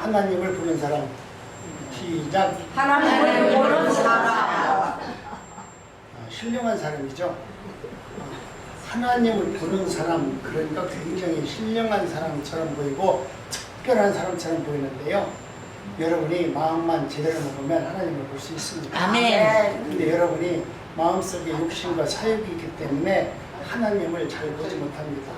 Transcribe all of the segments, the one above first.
하나님을 부르는 사람. 시작. 하나님을 보는 사람. 신령한 사람이죠. 하나님을 부르는 사람, 그러니까 굉장히 신령한 사람처럼 보이고 특별한 사람처럼 보이는데요. 여러분이 마음만 제대로 먹으면 하나님을 볼 수 있습니다. 아멘. 근데 여러분이 마음속에 욕심과 사욕이 있기 때문에 하나님을 잘 보지 못합니다.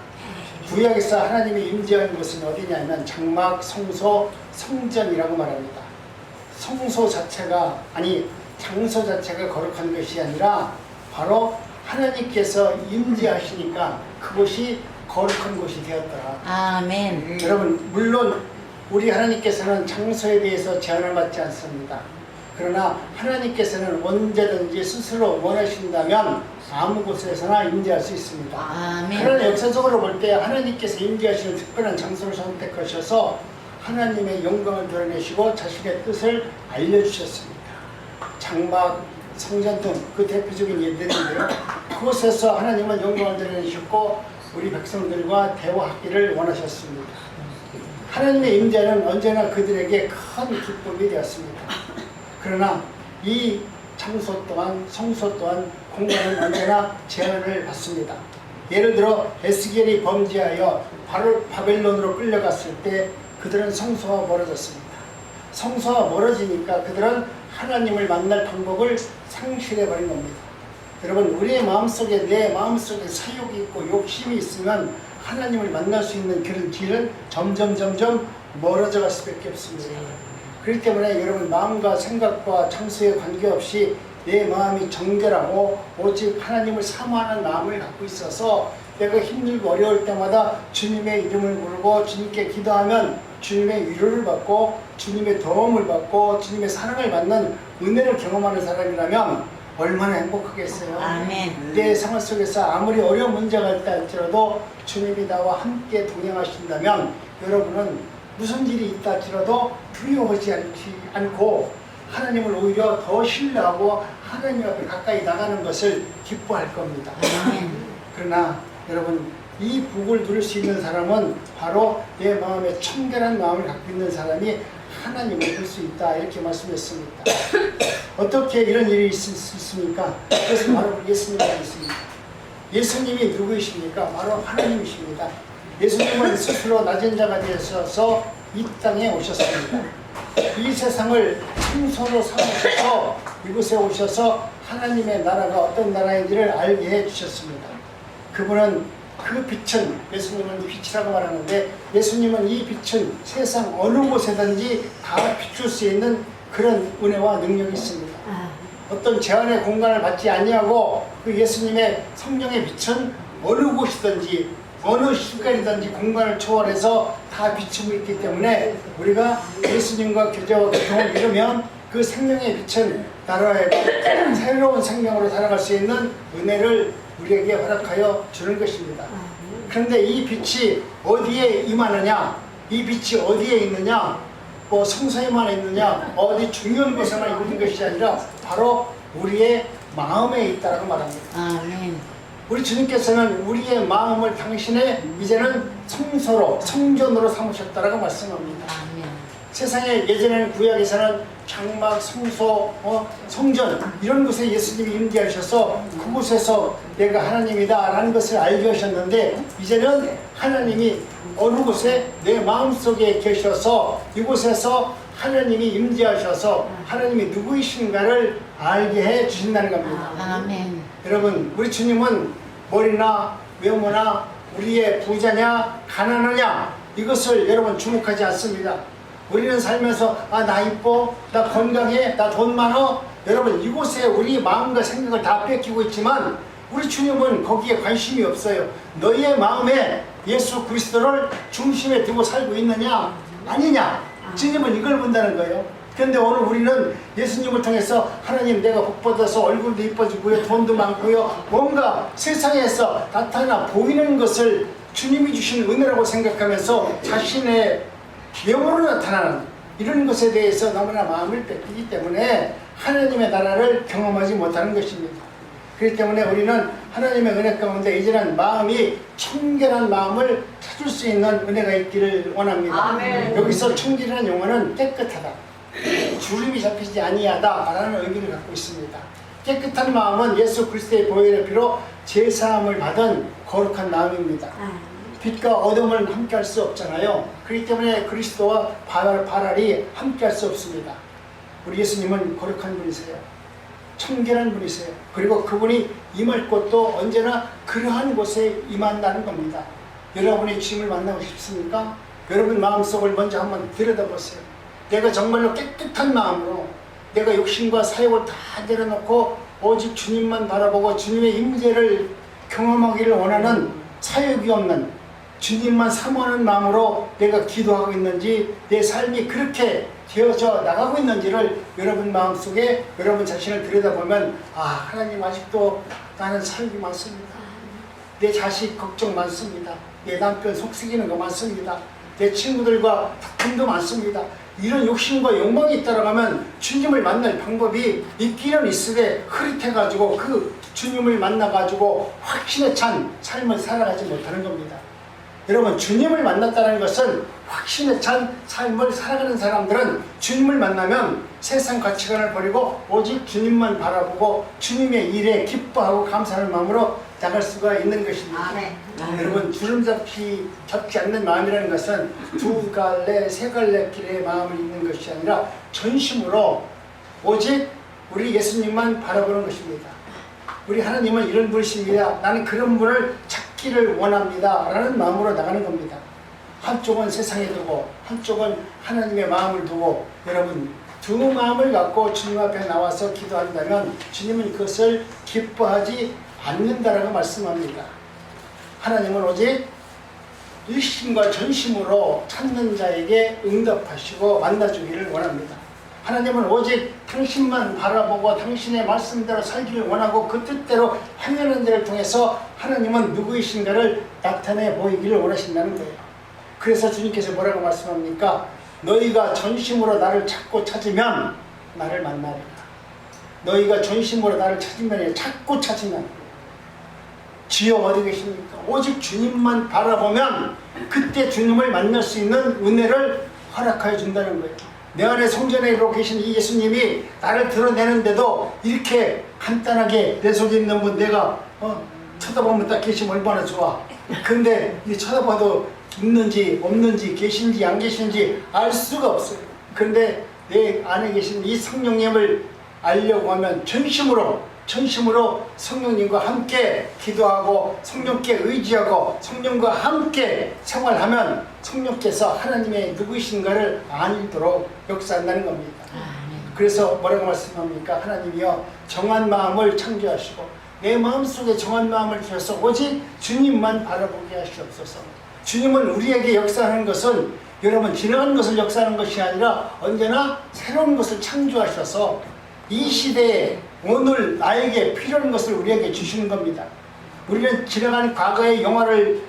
구약에서 하나님이 임재한 곳은 어디냐면 장막, 성소, 성전이라고 말합니다. 성소 자체가, 아니 장소 자체가 거룩한 것이 아니라 바로 하나님께서 임재하시니까 그곳이 거룩한 곳이 되었더라. 아멘. 여러분, 물론 우리 하나님께서는 장소에 대해서 제한을 받지 않습니다. 그러나 하나님께서는 언제든지 스스로 원하신다면 아무 곳에서나 임재할 수 있습니다. 아멘. 그러나 역사적으로 볼 때 하나님께서 임재하시는 특별한 장소를 선택하셔서 하나님의 영광을 드러내시고 자신의 뜻을 알려주셨습니다. 장막, 성전 등 그 대표적인 예들인데요. 그곳에서 하나님은 영광을 드러내셨고 우리 백성들과 대화하기를 원하셨습니다. 하나님의 임재는 언제나 그들에게 큰 기쁨이 되었습니다. 그러나 이 장소 또한, 성소 또한 공간은 언제나 제한을 받습니다. 예를 들어 에스겔이 범죄하여 바벨론으로 끌려갔을 때 그들은 성소와 멀어졌습니다. 성소와 멀어지니까 그들은 하나님을 만날 방법을 상실해버린 겁니다. 여러분, 우리의 마음속에, 내 마음속에 사욕이 있고 욕심이 있으면 하나님을 만날 수 있는 그런 길은 점점 멀어져 갈 수밖에 없습니다. 그렇기 때문에 여러분, 마음과 생각과 장소에 관계없이 내 마음이 정결하고 오직 하나님을 사모하는 마음을 갖고 있어서 내가 힘들고 어려울 때마다 주님의 이름을 부르고 주님께 기도하면 주님의 위로를 받고 주님의 도움을 받고 주님의 사랑을 받는 은혜를 경험하는 사람이라면 얼마나 행복하겠어요. 아멘. 내 생활 속에서 아무리 어려운 문제가 있다 할지라도 주님이 나와 함께 동행하신다면 여러분은 무슨 일이 있다 할지라도 두려워하지 않고 하나님을 오히려 더 신뢰하고 하나님 앞에 가까이 나가는 것을 기뻐할 겁니다. 아멘. 그러나 여러분, 이 복을 누릴 수 있는 사람은 바로 내 마음에 청결한 마음을 갖고 있는 사람이 하나님을 볼 수 있다, 이렇게 말씀했습니다. 어떻게 이런 일이 있을 수 있습니까? 그래서 바로 예수님이 있습니다. 예수님이 누구이십니까? 바로 하나님이십니다. 예수님은 스스로 낮은 자가 되셔서 이 땅에 오셨습니다. 이 세상을 성소로 삼으셔서 이곳에 오셔서 하나님의 나라가 어떤 나라인지를 알게 해주셨습니다. 그분은 그 빛은, 예수님은 빛이라고 말하는데 예수님은 이 빛은 세상 어느 곳에든지 다 비출 수 있는 그런 은혜와 능력이 있습니다. 어떤 제한의 공간을 받지 아니하고 그 예수님의 성령의 빛은 어느 곳이든지 어느 시간이든지 공간을 초월해서 다 비추고 있기 때문에 우리가 예수님과 교제와 교통을 이루면 그 생명의 빛은 나라의 새로운 생명으로 살아갈 수 있는 은혜를 우리에게 허락하여 주는 것입니다. 그런데 이 빛이 어디에 임하느냐, 이 빛이 어디에 있느냐, 뭐 성소에만 있느냐, 어디 중요한 곳에만 있는 것이 아니라 바로 우리의 마음에 있다라고 말합니다. 아멘. 우리 주님께서는 우리의 마음을 당신의 이제는 성소로, 성전으로 삼으셨다라고 말씀합니다. 아멘. 세상에 예전에는 구약에서는 장막, 성소, 성전 이런 곳에 예수님이 임재하셔서 그곳에서 내가 하나님이다 라는 것을 알게 하셨는데 이제는 하나님이 어느 곳에 내 마음속에 계셔서 이곳에서 하나님이 임재하셔서 하나님이 누구이신가를 알게 해 주신다는 겁니다. 아멘. 여러분, 우리 주님은 머리나 외모나 우리의 부자냐 가난하냐 이것을 여러분 주목하지 않습니다. 우리는 살면서 나 이뻐, 나 건강해, 나 돈 많어. 여러분, 이곳에 우리 마음과 생각을 다 뺏기고 있지만 우리 주님은 거기에 관심이 없어요. 너희의 마음에 예수 그리스도를 중심에 두고 살고 있느냐 아니냐, 주님은 이걸 본다는 거예요. 그런데 오늘 우리는 예수님을 통해서 하나님, 내가 복받아서 얼굴도 이뻐지고요, 돈도 많고요, 뭔가 세상에서 나타나 보이는 것을 주님이 주신 은혜라고 생각하면서 자신의 외모로 나타나는 이런 것에 대해서 너무나 마음을 뺏기기 때문에 하나님의 나라를 경험하지 못하는 것입니다. 그렇기 때문에 우리는 하나님의 은혜 가운데 이제는 마음이 청결한 마음을 찾을 수 있는 은혜가 있기를 원합니다. 아멘. 여기서 청결이라는 용어는 깨끗하다, 주름이 잡히지 아니하다라는 의미를 갖고 있습니다. 깨끗한 마음은 예수 그리스도의 보혈의 피로 제사함을 받은 거룩한 마음입니다. 빛과 어둠을 함께할 수 없잖아요. 그렇기 때문에 그리스도와 바랄이 함께할 수 없습니다. 우리 예수님은 거룩한 분이세요. 청결한 분이세요. 그리고 그분이 임할 곳도 언제나 그러한 곳에 임한다는 겁니다. 여러분의 주님을 만나고 싶습니까? 여러분 마음속을 먼저 한번 들여다보세요. 내가 정말로 깨끗한 마음으로 내가 욕심과 사욕을 다 내려놓고 오직 주님만 바라보고 주님의 임재를 경험하기를 원하는 사욕이 없는 주님만 사모하는 마음으로 내가 기도하고 있는지, 내 삶이 그렇게 되어져 나가고 있는지를 여러분 마음속에 여러분 자신을 들여다보면, 아, 하나님 아직도 나는 사욕이 많습니다. 내 자식 걱정 많습니다. 내 남편 속삭이는 거 많습니다. 내 친구들과 다툼도 많습니다. 이런 욕심과 욕망이 있다라고 하면 주님을 만날 방법이 있기는 있으되 흐릿해가지고 그 주님을 만나가지고 확신에 찬 삶을 살아가지 못하는 겁니다. 여러분, 주님을 만났다는 것은 확신에 찬 삶을 살아가는 사람들은 주님을 만나면 세상 가치관을 버리고 오직 주님만 바라보고 주님의 일에 기뻐하고 감사하는 마음으로 나갈 수가 있는 것입니다. 여러분, 주름 잡지 않는 마음이라는 것은 두 갈래, 세 갈래 길의 마음을 잇는 것이 아니라 전심으로 오직 우리 예수님만 바라보는 것입니다. 우리 하나님은 이런 분이십니다. 나는 그런 분을 찾기를 원합니다 라는 마음으로 나가는 겁니다. 한쪽은 세상에 두고 한쪽은 하나님의 마음을 두고, 여러분 두 마음을 갖고 주님 앞에 나와서 기도한다면 주님은 그것을 기뻐하지 않는다라고 말씀합니다. 하나님은 오직 일심과 전심으로 찾는 자에게 응답하시고 만나주기를 원합니다. 하나님은 오직 당신만 바라보고 당신의 말씀대로 살기를 원하고 그 뜻대로 행하는 자를 통해서 하나님은 누구이신가를 나타내 보이기를 원하신다는 거예요. 그래서 주님께서 뭐라고 말씀합니까? 너희가 전심으로 나를 찾고 찾으면 나를 만나리라. 너희가 전심으로 나를 찾으면, 찾고 찾으면, 주여 어디 계십니까? 오직 주님만 바라보면 그때 주님을 만날 수 있는 은혜를 허락하여 준다는 거예요. 내 안에 성전에 이르고 계신 이 예수님이 나를 드러내는데도 이렇게 간단하게 내 속에 있는 분 내가 쳐다보면 딱 계시면 얼마나 좋아. 근데 이 쳐다봐도 있는지 없는지 계신지 안 계신지 알 수가 없어요. 그런데 내 안에 계신 이 성령님을 알려고 하면 전심으로 성령님과 함께 기도하고 성령께 의지하고 성령과 함께 생활하면 성령께서 하나님의 누구이신가를 알도록 역사한다는 겁니다. 그래서 뭐라고 말씀합니까? 하나님이여 정한 마음을 창조하시고 내 마음속에 정한 마음을 주셔서 오직 주님만 바라보게 하시옵소서. 주님은 우리에게 역사하는 것은 여러분 지나간 것을 역사하는 것이 아니라 언제나 새로운 것을 창조하셔서 이 시대에 오늘 나에게 필요한 것을 우리에게 주시는 겁니다. 우리는 지나간 과거의 영화를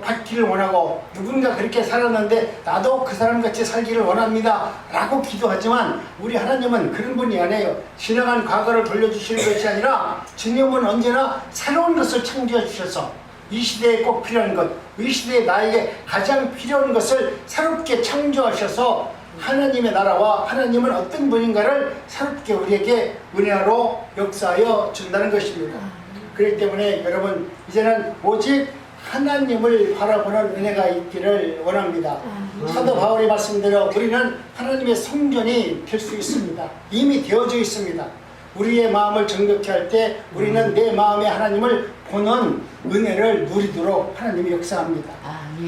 받기를 원하고 누군가 그렇게 살았는데 나도 그 사람같이 살기를 원합니다 라고 기도하지만 우리 하나님은 그런 분이 아니에요. 지나간 과거를 돌려주시는 것이 아니라 주님은 언제나 새로운 것을 창조해 주셔서 이 시대에 꼭 필요한 것, 이 시대에 나에게 가장 필요한 것을 새롭게 창조하셔서 하나님의 나라와 하나님은 어떤 분인가를 새롭게 우리에게 은혜로 역사하여 준다는 것입니다. 그렇기 때문에 여러분 이제는 오직 하나님을 바라보는 은혜가 있기를 원합니다. 사도 바울의 말씀대로 우리는 하나님의 성전이 될 수 있습니다. 이미 되어져 있습니다. 우리의 마음을 정결케 할 때 우리는 내 마음에 하나님을 보는 은혜를 누리도록 하나님이 역사합니다.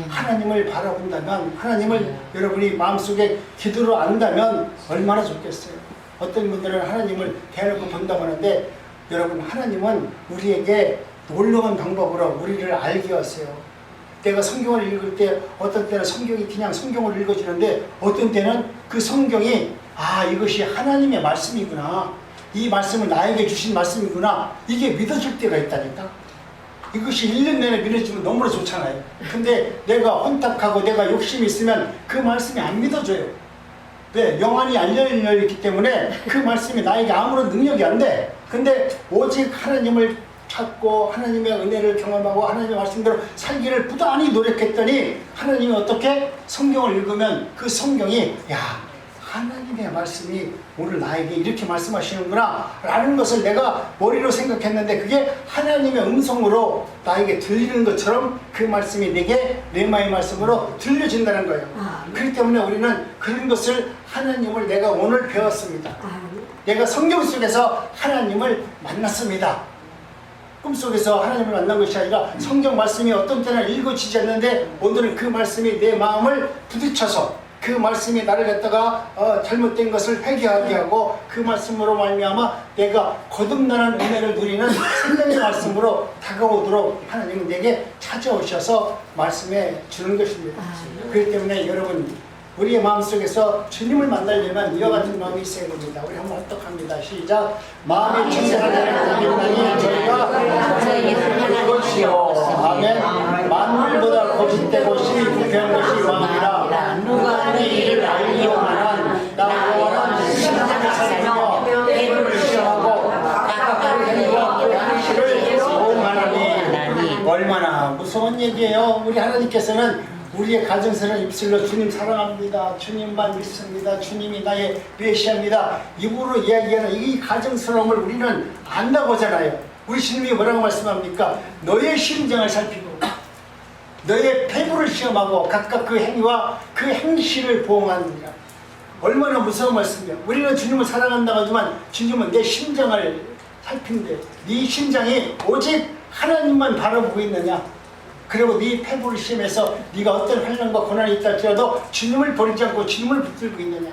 하나님을 바라본다면, 하나님을 여러분이 마음속에 기도로 안다면 얼마나 좋겠어요. 어떤 분들은 하나님을 대놓고 본다고 하는데 여러분 하나님은 우리에게 놀라운 방법으로 우리를 알게 하세요. 내가 성경을 읽을 때 어떤 때는 성경이 그냥 성경을 읽어주는데 어떤 때는 그 성경이 이것이 하나님의 말씀이구나, 이 말씀은 나에게 주신 말씀이구나, 이게 믿어질 때가 있다니까. 이것이 1년 내내 믿어지면 너무나 좋잖아요. 근데 내가 혼탁하고 내가 욕심이 있으면 그 말씀이 안 믿어져요. 왜? 영안이 안 열려있기 때문에 그 말씀이 나에게 아무런 능력이 안 돼. 근데 오직 하나님을 찾고 하나님의 은혜를 경험하고 하나님의 말씀대로 살기를 부단히 노력했더니 하나님이 어떻게 성경을 읽으면 그 성경이 야 하나님의 말씀이 오늘 나에게 이렇게 말씀하시는구나 라는 것을 내가 머리로 생각했는데 그게 하나님의 음성으로 나에게 들리는 것처럼 그 말씀이 내게 레마의 말씀으로 들려진다는 거예요. 그렇기 때문에 우리는 그런 것을 하나님을 내가 오늘 배웠습니다. 내가 성경 속에서 하나님을 만났습니다. 꿈속에서 하나님을 만난 것이 아니라 성경 말씀이 어떤 때는 읽어지지 않는데 오늘은 그 말씀이 내 마음을 부딪혀서 그 말씀이 나를 갖다가 잘못된 것을 회개하게 하고 그 말씀으로 말미암아 내가 거듭나는 은혜를 누리는 생명의 말씀으로 다가오도록 하나님은 내게 찾아오셔서 말씀해 주는 것입니다. 그렇기 때문에 여러분 우리의 마음속에서 주님을 만나려면 이와 같은 마음이 있어야 됩니다. 우리 한번 합독합니다. 시작. 마음의 청결하게 되는 저희가 그것이요. 아멘. 만물보다 거짓되고 심히 부패한 것이 마음이라 누가 내 일을 알리오마는 나 여호와는 심판을 살며 배를 시험하고 각각 행위와 그 행실을 보응하나니 얼마나 무서운 얘기예요. 우리 하나님께서는 우리의 가정스러운 입술로 주님 사랑합니다. 주님만 믿습니다. 주님이 나의 메시아입니다. 입으로 이야기하는 이 가정스러움을 우리는 안다고 하잖아요. 우리 주님이 뭐라고 말씀합니까? 너의 심정을 살피고 너의 배부를 시험하고 각각 그 행위와 그 행실을 보응하느니라. 얼마나 무서운 말씀이야. 우리는 주님을 사랑한다고 하지만 주님은 내 심정을 살핀대. 네 심장이 오직 하나님만 바라보고 있느냐. 그리고 네 패부를 시험해서 네가 어떤 환난과 고난이 있다 할지라도 주님을 버리지 않고 주님을 붙들고 있느냐.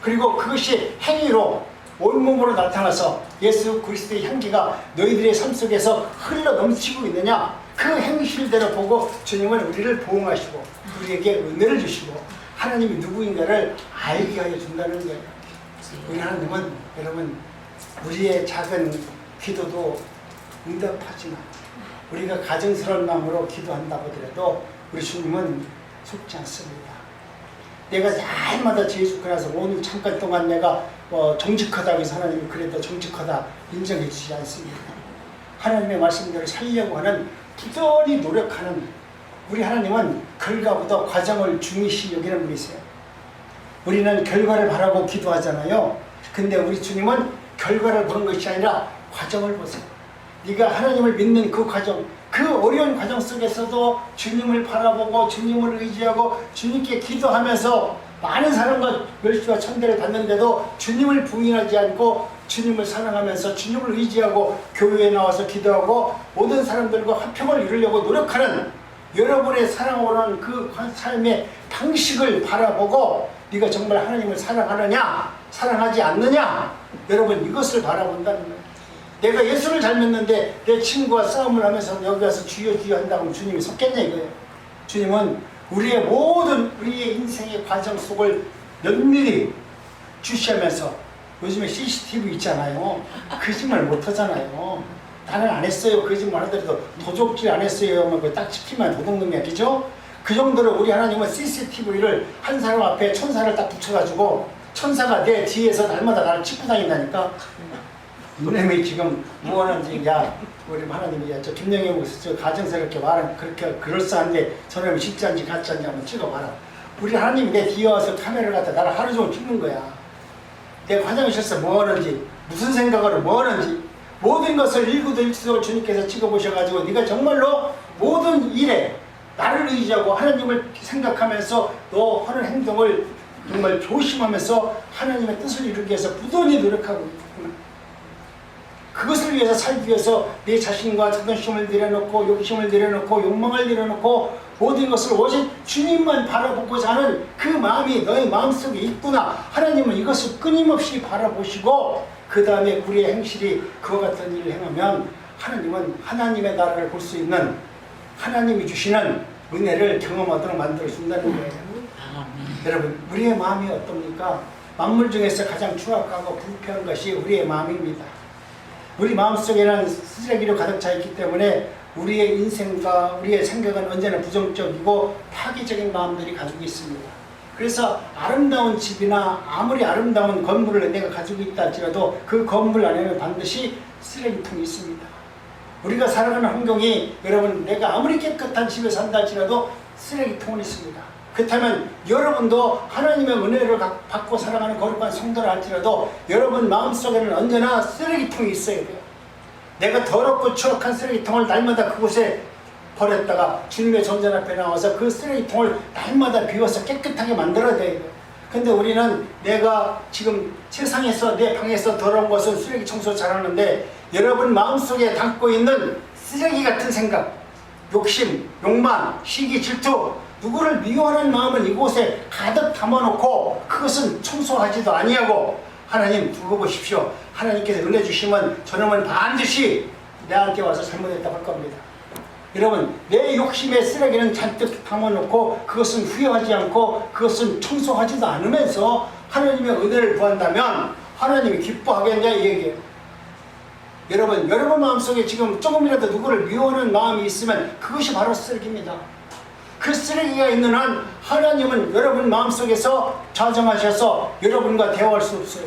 그리고 그것이 행위로 온몸으로 나타나서 예수 그리스도의 향기가 너희들의 삶 속에서 흘러 넘치고 있느냐. 그 행실대로 보고 주님은 우리를 보응하시고 우리에게 은혜를 주시고 하나님이 누구인가를 알게 하여 준다는 거예요. 우리 하나님은 여러분 우리의 작은 기도도 응답하지만 우리가 가정스러운 마음으로 기도한다고 하더라도 우리 주님은 속지 않습니다. 내가 날마다 죄 짓고 나서 오늘 잠깐 동안 내가 정직하다고 해서 하나님이 그래도 정직하다 인정해 주지 않습니다. 하나님의 말씀대로 살려고 하는 부단히 노력하는 우리 하나님은 결과보다 과정을 중요시 여기는 분이세요. 우리는 결과를 바라고 기도하잖아요. 근데 우리 주님은 결과를 보는 것이 아니라 과정을 보세요. 네가 하나님을 믿는 그 과정, 그 어려운 과정 속에서도 주님을 바라보고 주님을 의지하고 주님께 기도하면서 많은 사람과 멸시와 천대를 받는데도 주님을 부인하지 않고 주님을 사랑하면서 주님을 의지하고 교회에 나와서 기도하고 모든 사람들과 화평을 이루려고 노력하는 여러분의 살아오는 그 삶의 방식을 바라보고 네가 정말 하나님을 사랑하느냐 사랑하지 않느냐 여러분 이것을 바라본다는 거예요. 내가 예수를 잘 믿는데 내 친구와 싸움을 하면서 여기 와서 주여 주여 한다고 하면 주님이 속겠냐 이거예요. 주님은 우리의 모든 우리의 인생의 과정 속을 면밀히 주시하면서 요즘에 CCTV 있잖아요. 거짓말 못 하잖아요. 나는 안 했어요. 거짓말 하더라도 도적질 안 했어요. 뭐 딱 찍히면 도둑놈이야. 그죠? 그 정도로 우리 하나님은 CCTV를 한 사람 앞에 천사를 딱 붙여가지고 천사가 내 뒤에서 날마다 나를 찍고 다닌다니까. 너네이 지금 무언한지 야 우리 하나님이 야 저 김영애 목사 저 가정사 이렇게 말하는 그렇게 그럴싸한데 저놈이 진짜인지 가짜인지 한번 찍어봐라. 우리 하나님이 내 뒤에 와서 카메라를 갖다 나를 하루 종일 찍는 거야. 내가 화장실에서 뭐 하는지 무슨 생각으로 뭐 하는지 모든 것을 일구일구적으로 주님께서 찍어보셔가지고 네가 정말로 모든 일에 나를 의지하고 하나님을 생각하면서 너 하는 행동을 정말 조심하면서 하나님의 뜻을 이루기 위해서 부단히 노력하고 있구나. 그것을 위해서 살기 위해서 내 자신과 자존심을 내려놓고 욕심을 내려놓고 욕망을 내려놓고 모든 것을 오직 주님만 바라보고자 하는 그 마음이 너의 마음속에 있구나. 하나님은 이것을 끊임없이 바라보시고 그 다음에 우리의 행실이 그와 같은 일을 행하면 하나님은 하나님의 나라를 볼 수 있는 하나님이 주시는 은혜를 경험하도록 만들어준다는 거예요. 여러분 우리의 마음이 어떻습니까? 만물 중에서 가장 추악하고 불쾌한 것이 우리의 마음입니다. 우리 마음속에는 쓰레기로 가득 차 있기 때문에 우리의 인생과 우리의 생각은 언제나 부정적이고 파괴적인 마음들이 가지고 있습니다. 그래서 아름다운 집이나 아무리 아름다운 건물을 내가 가지고 있다 할지라도 그 건물 안에는 반드시 쓰레기통이 있습니다. 우리가 살아가는 환경이 여러분 내가 아무리 깨끗한 집에 산다 할지라도 쓰레기통은 있습니다. 그렇다면 여러분도 하나님의 은혜를 받고 살아가는 거룩한 성도라 할지라도 여러분 마음속에는 언제나 쓰레기통이 있어야 돼요. 내가 더럽고 추악한 쓰레기통을 날마다 그곳에 버렸다가 주님의 전전 앞에 나와서 그 쓰레기통을 날마다 비워서 깨끗하게 만들어야 돼요. 근데 우리는 내가 지금 세상에서 내 방에서 더러운 것은 쓰레기 청소 잘하는데 여러분 마음속에 담고 있는 쓰레기 같은 생각, 욕심, 욕망, 시기, 질투, 누구를 미워하는 마음은 이곳에 가득 담아놓고 그것은 청소하지도 아니하고 하나님 두고 보십시오. 하나님께서 은혜 주시면 저놈은 반드시 내한테 와서 잘못했다고 할 겁니다. 여러분 내 욕심의 쓰레기는 잔뜩 담아놓고 그것은 후회하지 않고 그것은 청소하지도 않으면서 하나님의 은혜를 구한다면 하나님이 기뻐하겠냐 이 얘기예요. 여러분 마음속에 지금 조금이라도 누구를 미워하는 마음이 있으면 그것이 바로 쓰레기입니다. 그 쓰레기가 있는 한 하나님은 여러분 마음속에서 좌정하셔서 여러분과 대화할 수 없어요.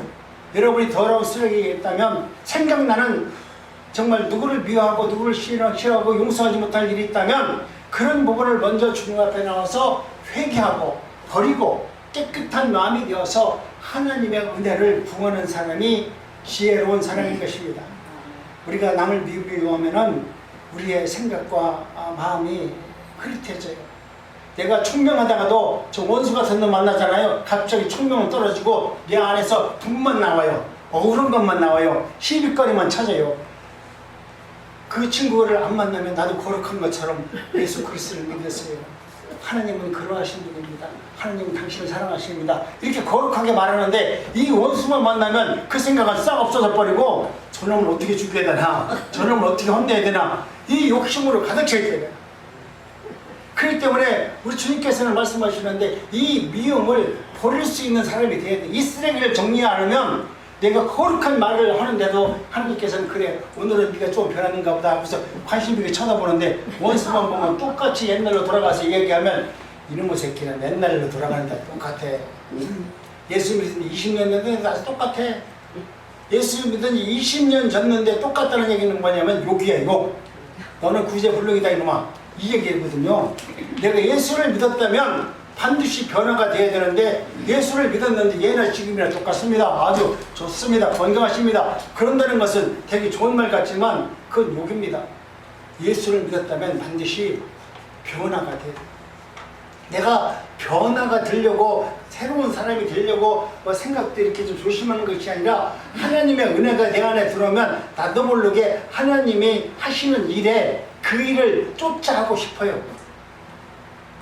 여러분이 더러운 쓰레기가 있다면 생각나는 정말 누구를 미워하고 누구를 싫어하고 용서하지 못할 일이 있다면 그런 부분을 먼저 주님 앞에 나와서 회개하고 버리고 깨끗한 마음이 되어서 하나님의 은혜를 구하는 사람이 지혜로운 사람인 것입니다. 우리가 남을 미워하면 우리의 생각과 마음이 흐릿해져요. 내가 총명하다가도 저 원수 같은 놈 만나잖아요. 갑자기 총명은 떨어지고 내 안에서 분만 나와요. 억울한 것만 나와요. 시비거리만 찾아요. 그 친구를 안 만나면 나도 거룩한 것처럼 예수 그리스도를 믿었어요. 하나님은 그러하신 분입니다. 하나님은 당신을 사랑하십니다. 이렇게 거룩하게 말하는데 이 원수만 만나면 그 생각은 싹 없어져 버리고 저놈을 어떻게 죽여야 되나, 저놈을 어떻게 혼내야 되나 이 욕심으로 가득 차 있어요. 그렇기 때문에 우리 주님께서는 말씀하시는데 이 미움을 버릴 수 있는 사람이 돼야 돼. 이 쓰레기를 정리 안 하면 내가 거룩한 말을 하는데도 하나님께서는 그래 오늘은 네가 좀 변하는가 보다 하고서 관심 있게 쳐다보는데 원수만 보면 똑같이 옛날로 돌아가서 얘기하면 이놈의 새끼는 옛날로 돌아가는다 똑같아. 예수 믿은 지 20년 됐는데 아직 똑같아. 예수 믿은 지 20년 졌는데 똑같다는 얘기는 뭐냐면 욕이야 욕. 너는 구제불능이다 이놈아. 이 얘기거든요. 내가 예수를 믿었다면 반드시 변화가 돼야 되는데 예수를 믿었는데 예나 지금이나 똑같습니다. 아주 좋습니다. 건강하십니다. 그런다는 것은 되게 좋은 말 같지만 그건 욕입니다. 예수를 믿었다면 반드시 변화가 돼야 돼요. 내가 변화가 되려고 새로운 사람이 되려고 생각도 이렇게 좀 조심하는 것이 아니라 하나님의 은혜가 내 안에 들어오면 나도 모르게 하나님이 하시는 일에 그 일을 쫓아가고 싶어요.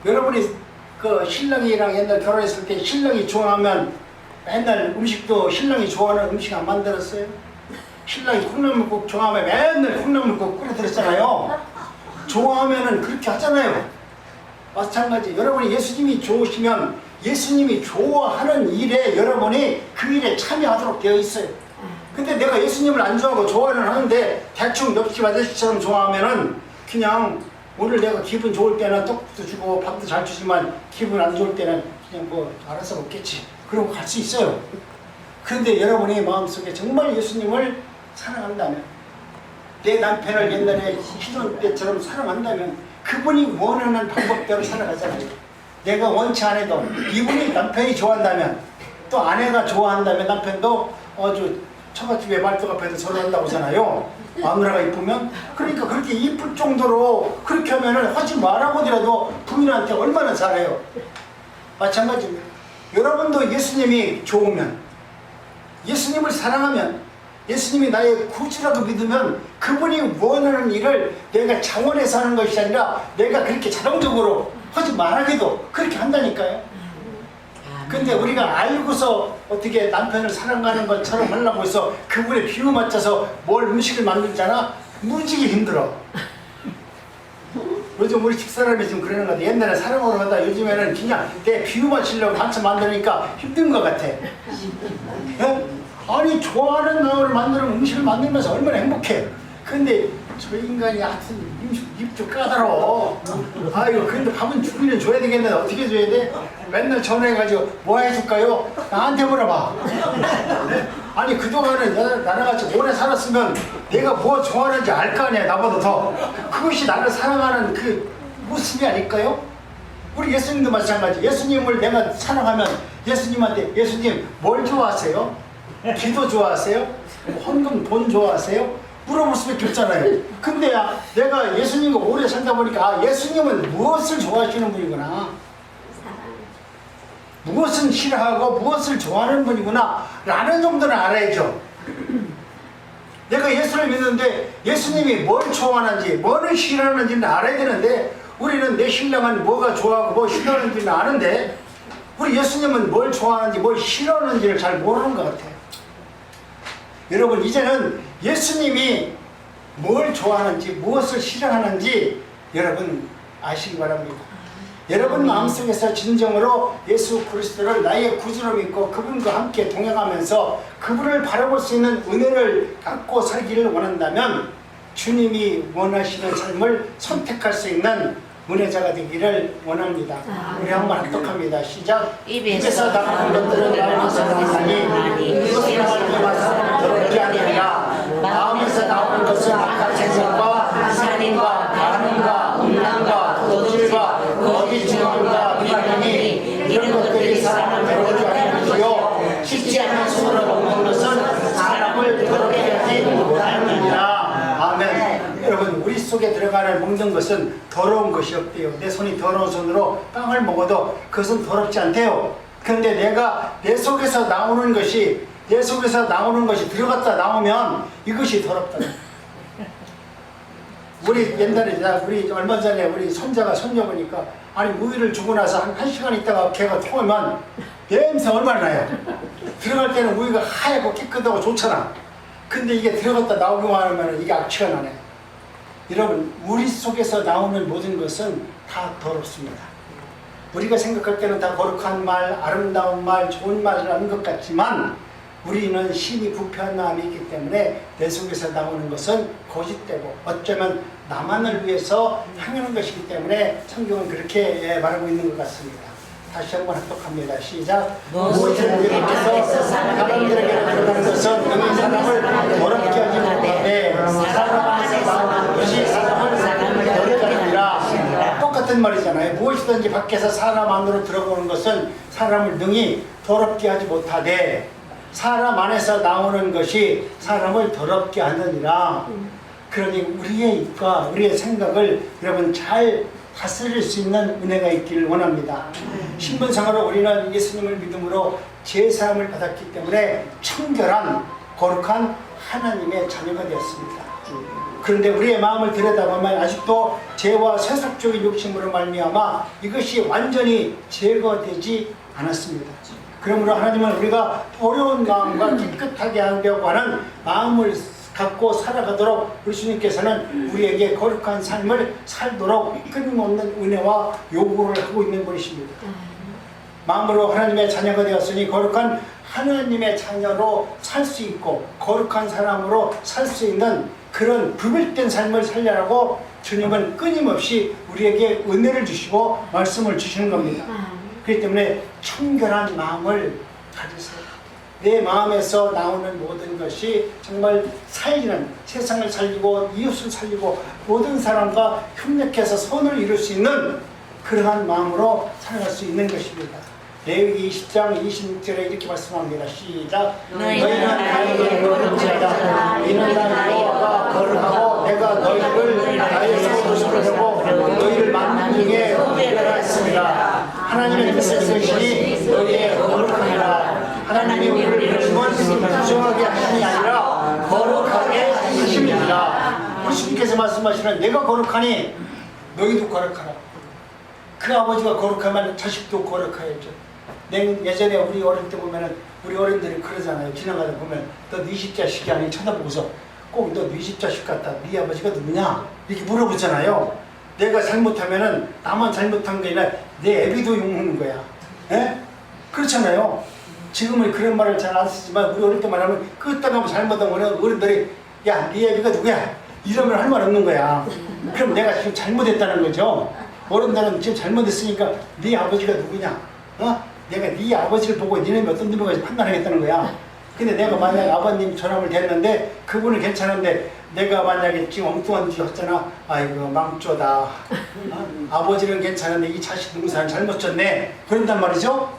여러분이 그 신랑이랑 옛날 결혼했을 때 신랑이 좋아하면 맨날 음식도 신랑이 좋아하는 음식 안 만들었어요? 신랑이 콩나물국 좋아하면 맨날 콩나물국 끓여드렸잖아요. 좋아하면은 그렇게 하잖아요. 마찬가지 여러분이 예수님이 좋으시면 예수님이 좋아하는 일에 여러분이 그 일에 참여하도록 되어 있어요. 근데 내가 예수님을 안 좋아하고 좋아는 하는데 대충 옆집 아저씨처럼 좋아하면은 그냥 오늘 내가 기분 좋을 때는 떡도 주고 밥도 잘 주지만 기분 안 좋을 때는 그냥 뭐 알아서 먹겠지 그러고 갈 수 있어요. 그런데 여러분이 마음속에 정말 예수님을 사랑한다면 내 남편을 옛날에 희돈 때처럼 사랑한다면 그분이 원하는 방법대로 살아가잖아요. 내가 원치 않아도 이분이 남편이 좋아한다면 또 아내가 좋아한다면 남편도 아주 처갓집에 말뚝 앞에서 절한다고 하잖아요. 마누라가 이쁘면 그러니까 그렇게 이쁠 정도로 그렇게 하면은 하지 말라고더라도 부인한테 얼마나 잘해요. 마찬가지입니다. 여러분도 예수님이 좋으면 예수님을 사랑하면 예수님이 나의 구주라고 믿으면 그분이 원하는 일을 내가 자원해서 하는 것이 아니라 내가 그렇게 자동적으로 하지 말아도 그렇게 한다니까요. 근데 우리가 알고서 어떻게 남편을 사랑하는 것처럼 하려고 해서 그분의 비유 맞춰서 뭘 음식을 만들잖아? 무지개 힘들어. 요즘 우리 집사람이 지금 그러는 것 같아. 옛날에 사랑으로 하다 요즘에는 그냥 내 비유 맞추려고 한참 만드니까 힘든 것 같아. 예? 아니 좋아하는 마음을 만드는 음식을 만들면서 얼마나 행복해. 근데 저 인간이 하여튼 입도 까다로워. 아이고 근데 밥은 주기는 줘야 되겠는데 어떻게 줘야 돼? 맨날 전화해가지고 뭐 해줄까요? 나한테 물어봐. 아니 그동안에 나랑 같이 오래 살았으면 내가 뭐 좋아하는지 알 거 아니야, 나보다 더. 그것이 나를 사랑하는 그 모습이 아닐까요? 우리 예수님도 마찬가지. 예수님을 내가 사랑하면 예수님한테 예수님 뭘 좋아하세요? 기도 좋아하세요? 헌금 돈 좋아하세요? 물어볼 수밖에 없잖아요. 근데 내가 예수님과 오래 살다 보니까 아, 예수님은 무엇을 좋아하시는 분이구나, 무엇은 싫어하고 무엇을 좋아하는 분이구나 라는 정도는 알아야죠. 내가 예수를 믿는데 예수님이 뭘 좋아하는지 뭐를 싫어하는지는 알아야 되는데 우리는 내 신랑은 뭐가 좋아하고 뭐 싫어하는지는 아는데 우리 예수님은 뭘 좋아하는지 뭘 싫어하는지를 잘 모르는 것 같아요. 여러분 이제는 예수님이 뭘 좋아하는지 무엇을 싫어하는지 여러분 아시기 바랍니다. 여러분 마음속에서 진정으로 예수 그리스도를 나의 구주로 믿고 그분과 함께 동행하면서 그분을 바라볼 수 있는 은혜를 갖고 살기를 원한다면 주님이 원하시는 삶을 선택할 수 있는 은혜자가 되기를 원합니다. 우리 한번 합독합니다. 시작. 입에서 나가는 것들은 마음에서 나오나니 이것을 말미암아 더럽게 하느니라. 마음에서 나오는 것은 악한 생각과 살인과 간음과 음란과 도질과 거짓 증언과 비방이니 이런 것들이 사람을 더럽게 하는 것이요 씻지 않은 손으로 먹는 것은 사람을 더럽게 하지 못하느니라. 아멘. 여러분 우리 속에 들어가는 먹는 것은 더러운 것이 없대요. 내 손이 더러운 손으로 빵을 먹어도 그것은 더럽지 않대요. 그런데 내 속에서 나오는 것이 들어갔다 나오면 이것이 더럽다. 우리 옛날에 우리 얼마 전에 우리 손자가 손녀 보니까 아니 우유를 주고 나서 한 시간 있다가 걔가 토하면 냄새 얼마나 나요. 들어갈 때는 우유가 하얗고 깨끗하고 좋잖아. 근데 이게 들어갔다 나오기만 하면 이게 악취가 나네. 여러분 우리 속에서 나오는 모든 것은 다 더럽습니다. 우리가 생각할 때는 다 거룩한 말, 아름다운 말, 좋은 말을 하는 것 같지만 우리는 심히 부패한 마음이 있기 때문에 내 속에서 나오는 것은 거짓되고 어쩌면 나만을 위해서 향하는 것이기 때문에 성경은 그렇게 말하고 있는 것 같습니다. 다시 한번 합독합니다. 시작. 무엇을 예수께서 사람들에게 들어가는 것은 능히 사람을 더럽게 하지 못하되 사람 안에서 나오는 것이 사람을 더럽게 하느니라. 똑같은 말이잖아요. 무엇이든지 밖에서 사람 안으로 들어오는 것은 사람을 능히 더럽게 하지 못하되 사람 안에서 나오는 것이 사람을 더럽게 하느니라. 그러니 우리의 입과 우리의 생각을 여러분 잘 다스릴 수 있는 은혜가 있기를 원합니다. 신분상으로 우리는 예수님을 믿음으로 제사함을 받았기 때문에 청결한 거룩한 하나님의 자녀가 되었습니다. 그런데 우리의 마음을 들여다보면 아직도 죄와 세속적인 욕심으로 말미암아 이것이 완전히 제거되지 않았습니다. 그러므로 하나님은 우리가 어려운 마음과 깨끗하게 하려고 하는 마음을 갖고 살아가도록 우리 주님께서는 우리에게 거룩한 삶을 살도록 끊임없는 은혜와 요구를 하고 있는 분이십니다. 마음으로 하나님의 자녀가 되었으니 거룩한 하나님의 자녀로 살 수 있고 거룩한 사람으로 살 수 있는 그런 구별된 삶을 살려라고 주님은 끊임없이 우리에게 은혜를 주시고 말씀을 주시는 겁니다. 그렇기 때문에 청결한 마음을 가지세요. 내 마음에서 나오는 모든 것이 정말 살리는, 세상을 살리고 이웃을 살리고 모든 사람과 협력해서 선을 이룰 수 있는 그러한 마음으로 살아갈 수 있는 것입니다. 레위기 20장 26절에 이렇게 말씀합니다. 시작. 너희는 나에게 거룩하다. 이는 나 여호와가 거룩하고 내가 너희를 나의 소속으로 하고 너희를 만민 중에 구별하였습니다. 하나님의 뜻을 쓰시니 너희의 거룩하니라. 하나님이 우리를 부정은 부정하게 하심이 아니라 거룩하게 하심이니라. 우리 주님께서 말씀하시는 내가 거룩하니 너희도 거룩하라. 그 아버지가 거룩하면 자식도 거룩해야죠. 예전에 우리 어릴 때 보면은 우리 어른들이 그러잖아요. 지나가다 보면 너 네 집 자식이 아니 쳐다보고서 꼭 너 네 집 자식 같다. 네 아버지가 누구냐? 이렇게 물어보잖아요. 내가 잘못하면은 나만 잘못한 게 아니라 내 애비도 욕먹는 거야. 예? 그렇잖아요. 지금은 그런 말을 잘 안 쓰지만 우리 어릴 때 말하면 끄떡하면 잘못하면 어른들이 야, 네 애비가 누구야? 이러면 할 말 없는 거야. 그럼 내가 지금 잘못했다는 거죠. 어른들은 지금 잘못했으니까 네 아버지가 누구냐? 어? 내가 네 아버지를 보고 니네는 어떤 놈인가 판단하겠다는 거야. 근데 내가 만약에 아버님 전화를 됐는데 그분은 괜찮은데 내가 만약에 지금 엉뚱한 짓 했잖아. 아이고 망조다. 아버지는 괜찮은데 이 자식 누구사람 잘못 졌네. 그런단 말이죠.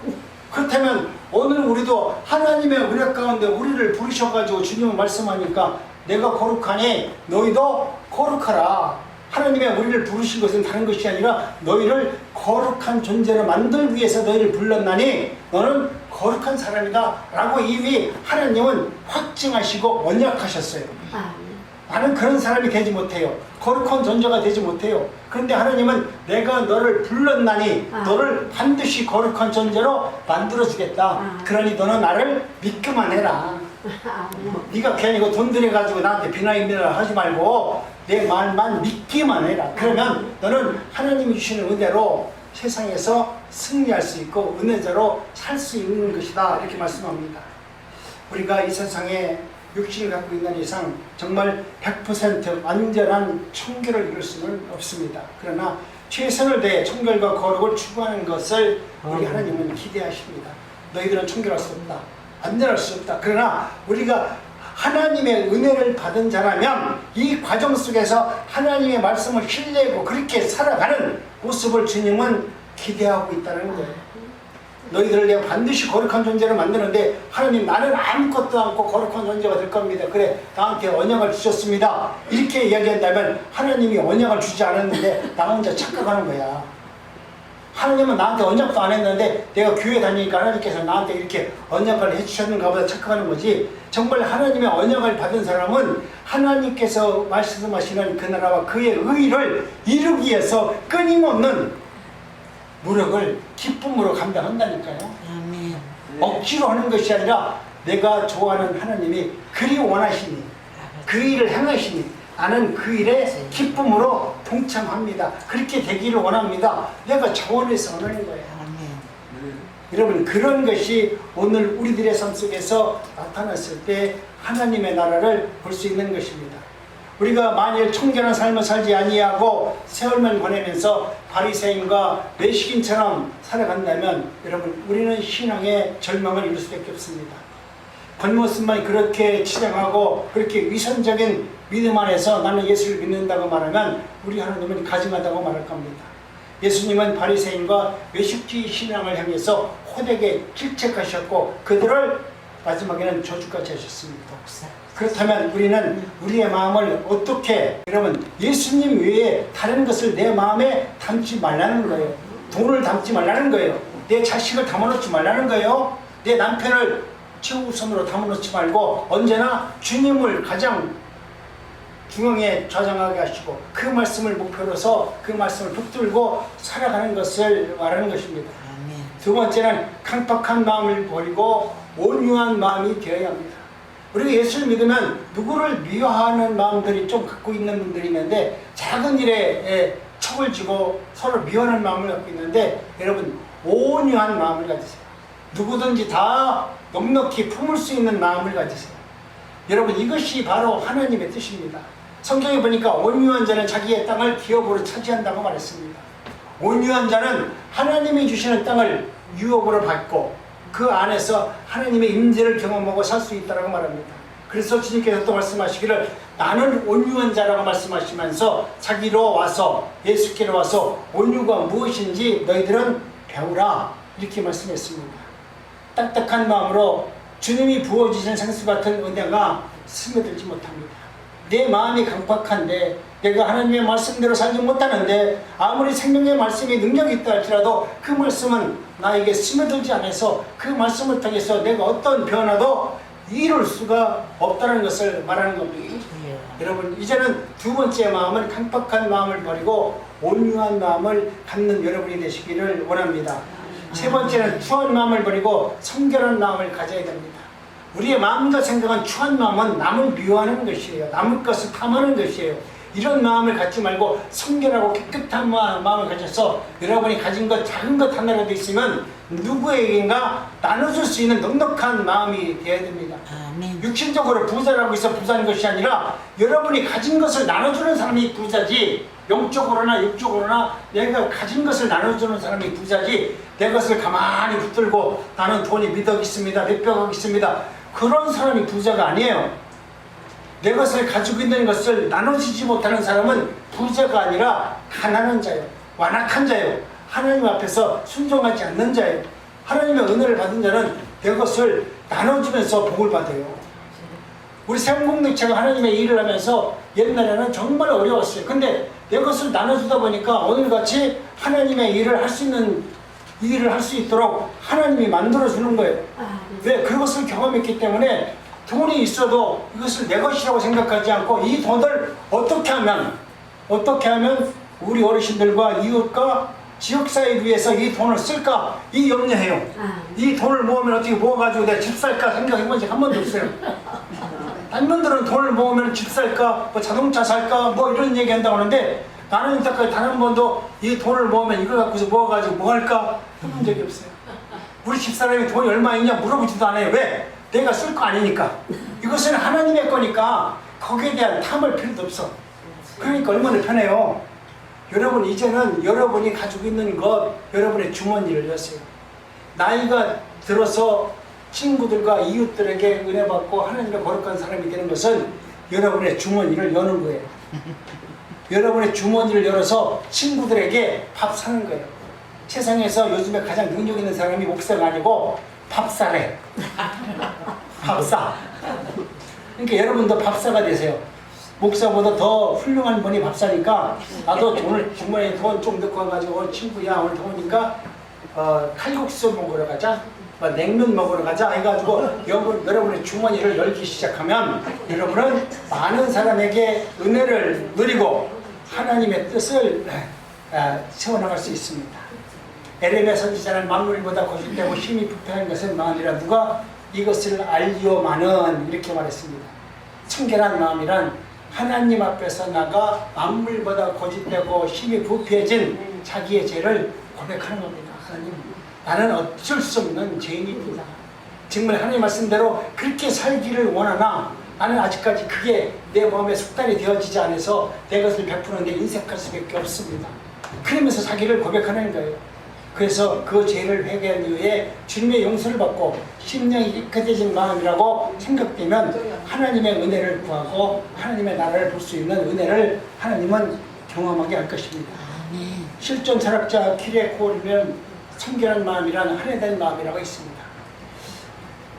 그렇다면 오늘 우리도 하나님의 은혜 가운데 우리를 부르셔가지고 주님은 말씀하니까 내가 거룩하니 너희도 거룩하라. 하나님의 우리를 부르신 것은 다른 것이 아니라 너희를 거룩한 존재로 만들기 위해서 너희를 불렀나니 너는 거룩한 사람이다 라고 이미 하나님은 확증하시고 언약하셨어요. 나는 그런 사람이 되지 못해요. 거룩한 존재가 되지 못해요. 그런데 하나님은 내가 너를 불렀나니 너를 반드시 거룩한 존재로 만들어주겠다. 그러니 너는 나를 믿기만 해라. 네가 괜히 돈 들여가지고 나한테 비나입니다 하지 말고 내 말만 믿기만 해라. 그러면 너는 하나님이 주시는 은혜로 세상에서 승리할 수 있고 은혜자로 살 수 있는 것이다. 이렇게 말씀합니다. 우리가 이 세상에 육신을 갖고 있는 이상 정말 100% 완전한 청결을 이룰 수는 없습니다. 그러나 최선을 다해 청결과 거룩을 추구하는 것을 우리 하나님은 기대하십니다. 너희들은 청결할 수 없다. 완전할 수 없다. 그러나 우리가 하나님의 은혜를 받은 자라면 이 과정 속에서 하나님의 말씀을 신뢰하고 그렇게 살아가는 모습을 주님은 기대하고 있다는 거예요. 너희들을 내가 반드시 거룩한 존재로 만드는데 하나님 나는 아무것도 않고 거룩한 존재가 될 겁니다. 그래 나한테 언약을 주셨습니다. 이렇게 이야기한다면 하나님이 언약을 주지 않았는데 나 혼자 착각하는 거야. 하나님은 나한테 언약도 안 했는데 내가 교회 다니니까 하나님께서 나한테 이렇게 언약을 해주셨는가 보다 착각하는 거지. 정말 하나님의 언약을 받은 사람은 하나님께서 말씀하시는 그 나라와 그의 의를 이루기 위해서 끊임없는 노력을 기쁨으로 감당한다니까요. 아멘. 억지로 하는 것이 아니라 내가 좋아하는 하나님이 그리 원하시니 그 일을 행하시니 나는 그 일에 기쁨으로 동참합니다. 그렇게 되기를 원합니다. 내가 자원해서 원하는 거예요. 여러분 그런 것이 오늘 우리들의 삶 속에서 나타났을 때 하나님의 나라를 볼 수 있는 것입니다. 우리가 만일 청결한 삶을 살지 아니하고 세월만 보내면서 바리새인과 외식인처럼 살아간다면 여러분 우리는 신앙의 절망을 이룰 수밖에 없습니다. 겉모습만 그렇게 치장하고 그렇게 위선적인 믿음 안에서 나는 예수를 믿는다고 말하면 우리 하나님은 가증하다고 말할 겁니다. 예수님은 바리새인과 외식주의 신앙을 향해서 호되게 질책하셨고 그들을 마지막에는 저주까지 하셨습니다. 그렇다면 우리는 우리의 마음을 어떻게 여러분 예수님 외에 다른 것을 내 마음에 담지 말라는 거예요. 돈을 담지 말라는 거예요. 내 자식을 담아놓지 말라는 거예요. 내 남편을 최우선으로 담아놓지 말고 언제나 주님을 가장 중앙에 좌장하게 하시고 그 말씀을 목표로서 그 말씀을 붙들고 살아가는 것을 말하는 것입니다. 두 번째는 강팍한 마음을 버리고 온유한 마음이 되어야 합니다. 우리가 예수를 믿으면 누구를 미워하는 마음들이 좀 갖고 있는 분들이 있는데 작은 일에 척을 지고 서로 미워하는 마음을 갖고 있는데 여러분 온유한 마음을 가지세요. 누구든지 다 넉넉히 품을 수 있는 마음을 가지세요. 여러분 이것이 바로 하나님의 뜻입니다. 성경에 보니까 온유한 자는 자기의 땅을 기업으로 차지한다고 말했습니다. 온유한 자는 하나님이 주시는 땅을 유업으로 받고 그 안에서 하나님의 임재를 경험하고 살 수 있다고 말합니다. 그래서 주님께서 또 말씀하시기를 나는 온유한 자라고 말씀하시면서 자기로 와서 예수께로 와서 온유가 무엇인지 너희들은 배우라 이렇게 말씀했습니다. 딱딱한 마음으로 주님이 부어주신 생수 같은 은혜가 스며들지 못합니다. 내 마음이 강팍한데 내가 하나님의 말씀대로 살지 못하는데 아무리 생명의 말씀이 능력이 있다 할지라도 그 말씀은 나에게 스며들지 않아서 그 말씀을 통해서 내가 어떤 변화도 이룰 수가 없다는 것을 말하는 겁니다. 여러분 이제는 두 번째 마음은 강팍한 마음을 버리고 온유한 마음을 갖는 여러분이 되시기를 원합니다. 세 번째는 추한 마음을 버리고 성결한 마음을 가져야 됩니다. 우리의 마음과 생각은 추한 마음은 남을 미워하는 것이에요. 남의 것을 탐하는 것이에요. 이런 마음을 갖지 말고 성결하고 깨끗한 마음을 가져서 여러분이 가진 것 작은 것 하나라도 있으면 누구에게인가 나눠줄 수 있는 넉넉한 마음이 되어야 됩니다. 아멘. 육신적으로 부자라고 해서 부자인 것이 아니라 여러분이 가진 것을 나눠주는 사람이 부자지 영적으로나 육적으로나 내가 가진 것을 나눠주는 사람이 부자지 내 것을 가만히 붙들고 나는 돈이 미덕 있습니다. 몇 벽 있습니다. 그런 사람이 부자가 아니에요. 내 것을 가지고 있는 것을 나눠주지 못하는 사람은 부자가 아니라 가난한 자예요. 완악한 자예요. 하나님 앞에서 순종하지 않는 자예요. 하나님의 은혜를 받은 자는 내 것을 나눠주면서 복을 받아요. 우리 세움공동체가 하나님의 일을 하면서 옛날에는 정말 어려웠어요. 근데 내 것을 나눠주다 보니까 오늘같이 하나님의 일을 할 수 있는 일을 할 수 있도록 하나님이 만들어주는 거예요. 왜? 그것을 경험했기 때문에 돈이 있어도 이것을 내 것이라고 생각하지 않고 이 돈을 어떻게 하면 우리 어르신들과 이웃과 지역사회를 위해서 이 돈을 쓸까? 이 염려해요. 이 돈을 모으면 어떻게 모아가지고 내가 집 살까 생각해본 적 한 번도 없어요. 딴 분들은 돈을 모으면 집 살까, 뭐 자동차 살까, 뭐 이런 얘기 한다고 하는데 나는 이때까지 단 한 번도 이 돈을 모으면 이걸 갖고서 모아가지고 뭐 할까 해본 적이 없어요. 우리 집사람이 돈이 얼마 있냐 물어보지도 않아요. 왜? 내가 쓸 거 아니니까. 이것은 하나님의 거니까 거기에 대한 탐을 필요도 없어. 그러니까 얼마나 편해요. 여러분 이제는 여러분이 가지고 있는 것 여러분의 주머니를 여세요. 나이가 들어서 친구들과 이웃들에게 은혜 받고 하나님의 거룩한 사람이 되는 것은 여러분의 주머니를 여는 거예요. 여러분의 주머니를 열어서 친구들에게 밥 사는 거예요. 세상에서 요즘에 가장 능력 있는 사람이 목사가 아니고 밥사래. 밥사. 그러니까 여러분도 밥사가 되세요. 목사보다 더 훌륭한 분이 밥사니까 나도 오늘 주머니에 돈 좀 넣고 와가지고 친구야 오늘 더우니까 칼국수 먹으러 가자, 냉면 먹으러 가자 해가지고 여러분의 주머니를 열기 시작하면 여러분은 많은 사람에게 은혜를 누리고 하나님의 뜻을 세워나갈 수 있습니다. 에레미야 선지자는 만물보다 거짓되고 힘이 부패한 것은 마음이라 누가 이것을 알리오마는 이렇게 말했습니다. 청결한 마음이란 하나님 앞에서 나가 만물보다 거짓되고 힘이 부패해진 자기의 죄를 고백하는 겁니다. 하나님, 나는 어쩔 수 없는 죄인입니다. 정말 하나님 말씀대로 그렇게 살기를 원하나 나는 아직까지 그게 내 마음에 숙달이 되어지지 않아서 내 것을 베푸는데 인색할 수밖에 없습니다. 그러면서 자기를 고백하는 거예요. 그래서 그 죄를 회개한 이후에 주님의 용서를 받고 심령이 깨끗해진 마음이라고 생각되면 하나님의 은혜를 구하고 하나님의 나라를 볼 수 있는 은혜를 하나님은 경험하게 할 것입니다. 실존 철학자 키레코르는 청결한 마음이란 한해된 마음이라고 있습니다.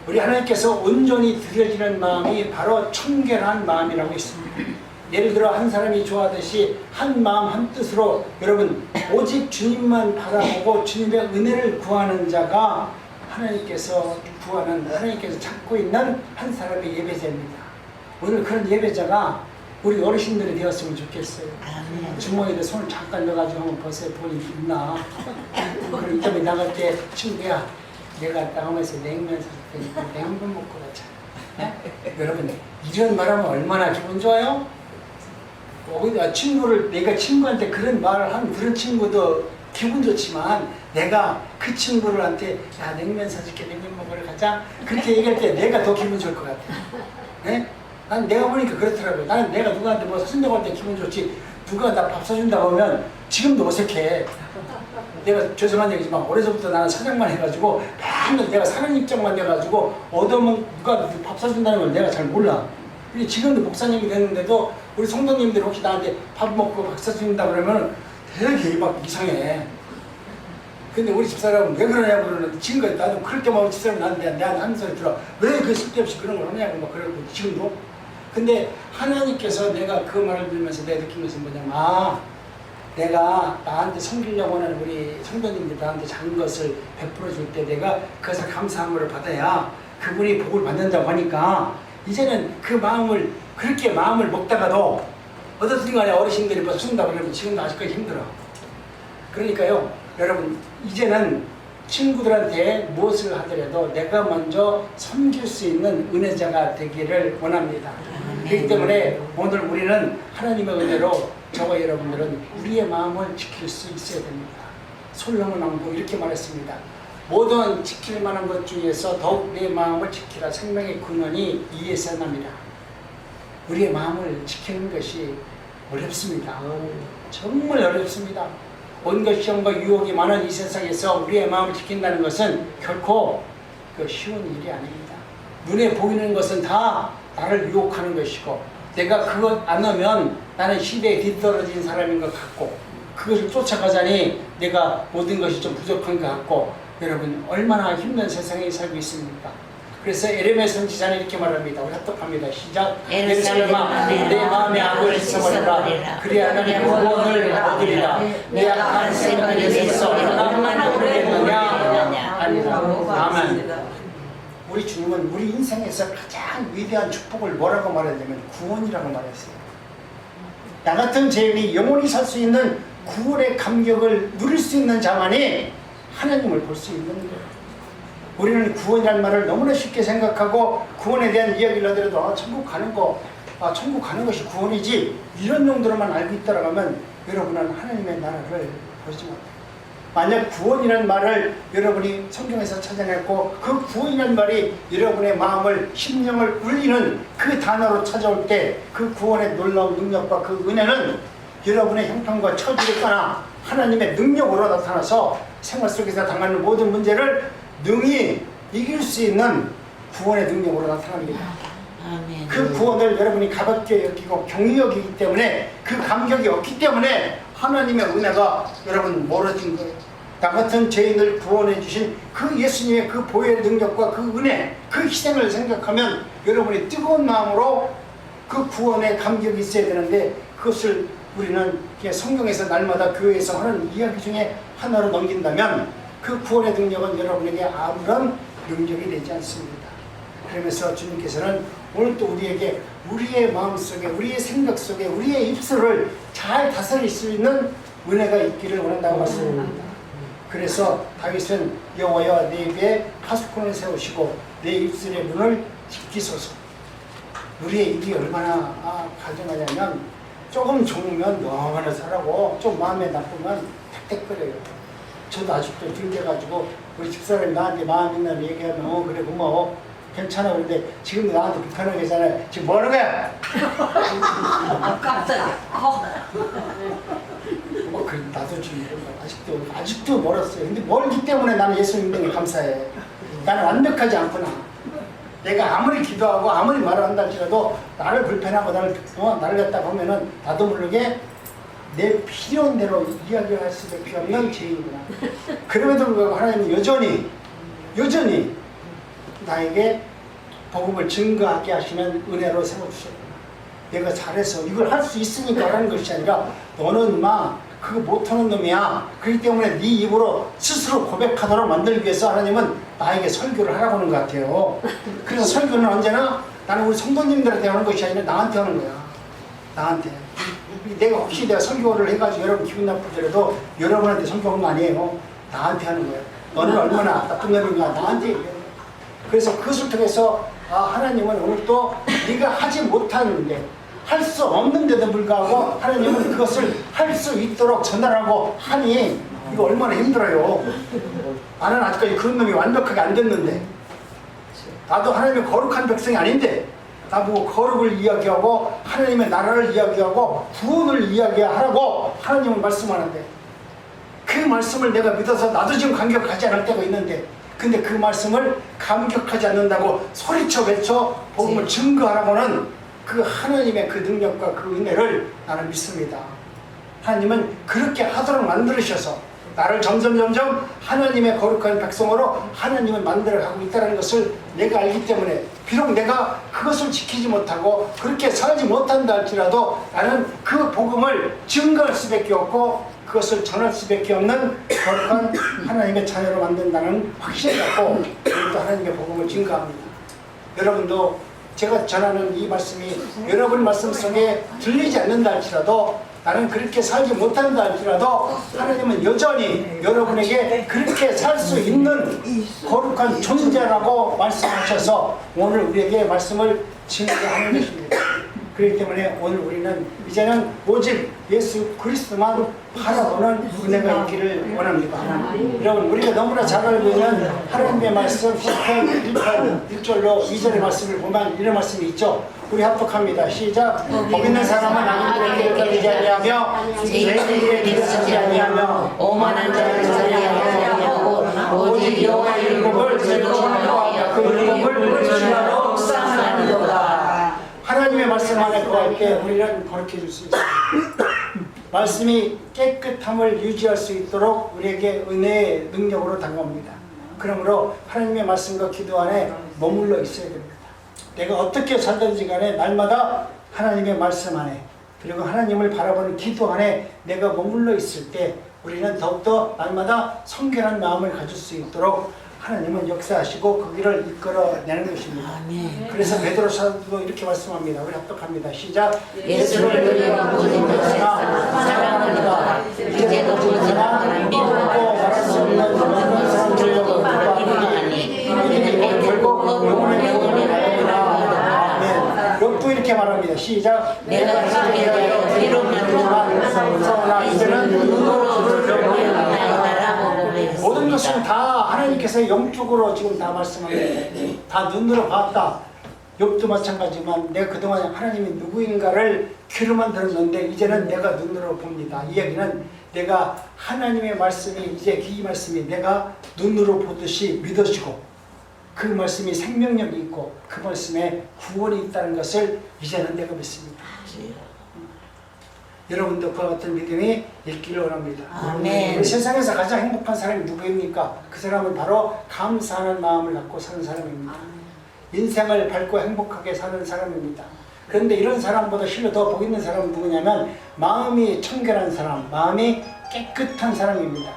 우리 하나님께서 온전히 드려지는 마음이 바로 청결한 마음이라고 있습니다. 예를 들어 한 사람이 좋아하듯이 한 마음 한 뜻으로 여러분 오직 주님만 바라보고 주님의 은혜를 구하는 자가 하나님께서 구하는 하나님께서 찾고 있는 한 사람의 예배자입니다. 오늘 그런 예배자가 우리 어르신들이 되었으면 좋겠어요. 주머니에 손을 잠깐 넣어가지고 한번 보세요. 돈이 있나? 그리고 이따가 나갈 때 친구야 내가 나오면서 냉면 살 테니까 냉면 먹고 가자. 여러분 이런 말하면 얼마나 기분 좋아요? 친구를 내가 친구한테 그런 말을 한 그런 친구도 기분 좋지만 내가 그 친구들한테 야 냉면 사줄게 냉면 먹으러 가자 그렇게 얘기할 때 내가 더 기분 좋을 것 같아. 네? 난 내가 보니까 그렇더라고요. 나는 내가 누구한테 뭐 사준다고 할 때 기분 좋지 누가 나 밥 사준다고 하면 지금도 어색해. 내가 죄송한 얘기지만 어려서부터 나는 사장만 해가지고 맨날 내가 사는 입장만 돼가지고 얻으면 누가 밥 사준다는 걸 내가 잘 몰라. 근데 지금도 목사님이 됐는데도 우리 성도님들이 혹시 나한테 밥 먹고 밥 사준다 그러면 되게 막 이상해. 근데 우리 집사람은 왜 그러냐고 그러는데 지금까지 나도 그럴 때마다 집사람이 나한테 내가 하는 소리 들어. 왜 그 쓸데없이 그런 걸 하냐고 막 그러고 지금도. 근데 하나님께서 내가 그 말을 들으면서 내가 느낀 것은 뭐냐면 내가 나한테 섬기려고 하는 우리 성도님들 나한테 작은 것을 베풀어 줄 때 내가 그것을 감사함을 받아야 그분이 복을 받는다고 하니까 이제는 그 마음을 그렇게 마음을 먹다가도 어떻든 간에 어르신들이 뭐 쓴다고 그러면 지금도 아직까지 힘들어. 그러니까요 여러분 이제는 친구들한테 무엇을 하더라도 내가 먼저 섬길 수 있는 은혜자가 되기를 원합니다. 그렇기 때문에 오늘 우리는 하나님의 은혜로 저와 여러분들은 우리의 마음을 지킬 수 있어야 됩니다. 솔로몬 왕도 이렇게 말했습니다. 모든 지킬 만한 것 중에서 더욱 내 마음을 지키라. 생명의 근원이 이에서 납니다. 우리의 마음을 지키는 것이 어렵습니다. 정말 어렵습니다. 온갖 시험과 유혹이 많은 이 세상에서 우리의 마음을 지킨다는 것은 결코 쉬운 일이 아닙니다. 눈에 보이는 것은 다 나를 유혹하는 것이고 내가 그것 안 하면 나는 시대에 뒤떨어진 사람인 것 같고 그것을 쫓아가자니 내가 모든 것이 좀 부족한 것 같고 여러분 얼마나 힘든 세상에 살고 있습니까? 그래서 에레미야 선지자는 이렇게 말합니다. 우리 합독합니다. 시작. 예루살렘아 내 마음의 악을 씻어버리라. 그리하여 나는 구원을 얻으리라. 내 악한 생각이 있어 얼마나 오래겠느냐 아니라. 아멘. 우리 주님은 우리 인생에서 가장 위대한 축복을 뭐라고 말했냐면 구원이라고 말했어요. 나 같은 죄인이 영원히 살 수 있는 구원의 감격을 누릴 수 있는 자만이 하나님을 볼 수 있는 거예요. 우리는 구원이라는 말을 너무나 쉽게 생각하고 구원에 대한 이야기를 하더라도 천국 가는 거, 천국 가는 것이 구원이지 이런 용도로만 알고 있다고 하면 여러분은 하나님의 나라를 보지 못해요. 만약 구원이라는 말을 여러분이 성경에서 찾아냈고 그 구원이라는 말이 여러분의 마음을 심령을 울리는 그 단어로 찾아올 때 그 구원의 놀라운 능력과 그 은혜는 여러분의 형편과 처지를 떠나 하나님의 능력으로 나타나서 생활 속에서 당하는 모든 문제를 능히 이길 수 있는 구원의 능력으로 나타납니다. 아멘. 그 구원을 여러분이 가볍게 여기고 경히 여기기 때문에 그 감격이 없기 때문에 하나님의 은혜가 여러분 멀어진 거예요. 나 같은 죄인을 구원해 주신 그 예수님의 그 보혈의 능력과 그 은혜, 그 희생을 생각하면 여러분이 뜨거운 마음으로 그 구원의 감격이 있어야 되는데 그것을 우리는 그냥 성경에서 날마다 교회에서 하는 이야기 중에 하나로 넘긴다면 그 구원의 능력은 여러분에게 아무런 능력이 되지 않습니다. 그러면서 주님께서는 오늘 또 우리에게 우리의 마음속에 우리의 생각 속에 우리의 입술을 잘 다스릴 수 있는 은혜가 있기를 원한다고 말씀합니다. 그래서 다윗은 여호와여 내 입에 하수꾼을 세우시고 내 입술의 문을 지키소서. 우리의 입이 얼마나 가증하냐면 조금 좋으면 너무나 잘하고 좀 마음에 나쁘면 택택거려요. 저도 아직도 들려가지고 우리 집사람이 나한테 마음 있는 얘기하면 그래 고마워 괜찮아. 그런데 지금 나한테 비판하는 거잖아요. 지금 뭐 하는 거야? 깜짝이야. 나도 지금 아직도 멀었어요. 근데 멀기 때문에 나는 예수 믿는 게 감사해. 나는 완벽하지 않구나. 내가 아무리 기도하고 아무리 말을 한다 할지라도 나를 불편하고 나를 갖다 보면은 나도 모르게 내 필요한 대로 이야기할 수밖에 없는 죄인이구나. 그럼에도 불구하고 하나님은 여전히 나에게 복음을 증거하게 하시는 은혜로 세워주셨구나. 내가 잘해서 이걸 할 수 있으니까 하는 것이 아니라 너는 그거 못하는 놈이야. 그렇기 때문에 네 입으로 스스로 고백하도록 만들기 위해서 하나님은 나에게 설교를 하라고 하는 것 같아요. 그래서 설교는 언제나 나는 우리 성도님들한테 하는 것이 아니라 나한테 하는 거야. 나한테. 내가 혹시 내가 설교를 해가지고 여러분 기분 나쁘더라도 여러분한테 설교한 거 아니에요. 나한테 하는 거예요. 너는 얼마나 나쁜 놈인가 나한테 얘기해요. 그래서 그것을 통해서 하나님은 오늘 또 네가 하지 못하는데 할 수 없는데도 불구하고 하나님은 그것을 할 수 있도록 전달하고 하니 이거 얼마나 힘들어요. 나는 아직까지 그런 놈이 완벽하게 안 됐는데 나도 하나님의 거룩한 백성이 아닌데 나보고 거룩을 이야기하고 하나님의 나라를 이야기하고 구원을 이야기하라고 하나님은 말씀하는데 그 말씀을 내가 믿어서 나도 지금 감격하지 않을 때가 있는데 근데 그 말씀을 감격하지 않는다고 소리쳐 외쳐 복음을 증거하라고는 그 하나님의 그 능력과 그 은혜를 나는 믿습니다. 하나님은 그렇게 하도록 만들으셔서 나를 점점 하나님의 거룩한 백성으로 하나님을 만들어가고 있다는 것을 내가 알기 때문에 비록 내가 그것을 지키지 못하고 그렇게 살지 못한다 할지라도 나는 그 복음을 증거할 수밖에 없고 그것을 전할 수밖에 없는 거룩한 하나님의 자녀로 만든다는 확신을 갖고 오늘도 하나님의 복음을 증거합니다. 여러분도 제가 전하는 이 말씀이 여러분 말씀 속에 들리지 않는다 할지라도 나는 그렇게 살지 못한다 할지라도 하나님은 여전히 여러분에게 그렇게 살 수 있는 거룩한 존재라고 말씀하셔서 오늘 우리에게 말씀을 증거하는 것입니다. 그렇기 때문에 오늘 우리는 이제는 오직 예수 그리스도만 바라보는 은혜가 있기를 원합니다. 여러분 우리가 너무나 잘 알고 있는 하나님의 말씀 10편 1편 1절로 2절의 말씀을 보면 이런 말씀이 있죠. 우리 합독합니다. 시작. 복 있는 사람은 악인들에게 걸리지 아니하며 죄인들에게 들어서지 아니하며 오만한 자를 자리하지 아니하고 오직 여호와의 율법을 즐거워하며 그 율법을 주야로 묵상하는도다. 하나님의 말씀 안에 거할 때 우리는 거룩해 줄 수 있습니다. 말씀이 깨끗함을 유지할 수 있도록 우리에게 은혜의 능력으로 다가옵니다. 그러므로 하나님의 말씀과 기도 안에 머물러 있어야 됩니다. 내가 어떻게 살든지 간에 날마다 하나님의 말씀 안에 그리고 하나님을 바라보는 기도 안에 내가 머물러 있을 때 우리는 더욱더 날마다 성결한 마음을 가질 수 있도록 하나님은 역사하시고 그 길을 이끌어내는 것입니다. 아멘. 그래서 베드로 사도도 이렇게 말씀합니다. 우리 합독합니다. 시작. 예수를 위하여 모든 것에 사랑합니다. 이제도 보지나 믿고 말할 수 없는 모든 사람들도 이루나니 이는 결국 영원의 영혼을 가리라. 아멘. 욕도 이렇게 말합니다. 시작. 내가 주께 대하여 이루는 그러나 이제는 눈으로 주를 나라고 모든 것은 다 하나님께서 영적으로 지금 다 말씀합니다. 다 눈으로 봤다. 욥도 마찬가지지만 내가 그동안 하나님이 누구인가를 귀로만 들었는데 이제는 내가 눈으로 봅니다. 이 얘기는 내가 하나님의 말씀이 이제 이 말씀이 내가 눈으로 보듯이 믿어지고 그 말씀이 생명력이 있고 그 말씀에 구원이 있다는 것을 이제는 내가 믿습니다. 여러분도 그와 같은 믿음이 있기를 원합니다. 아멘. 우리 세상에서 가장 행복한 사람이 누구입니까? 그 사람은 바로 감사하는 마음을 갖고 사는 사람입니다. 인생을 밝고 행복하게 사는 사람입니다. 그런데 이런 사람보다 실로 더 복 있는 사람은 누구냐면 마음이 청결한 사람, 마음이 깨끗한 사람입니다.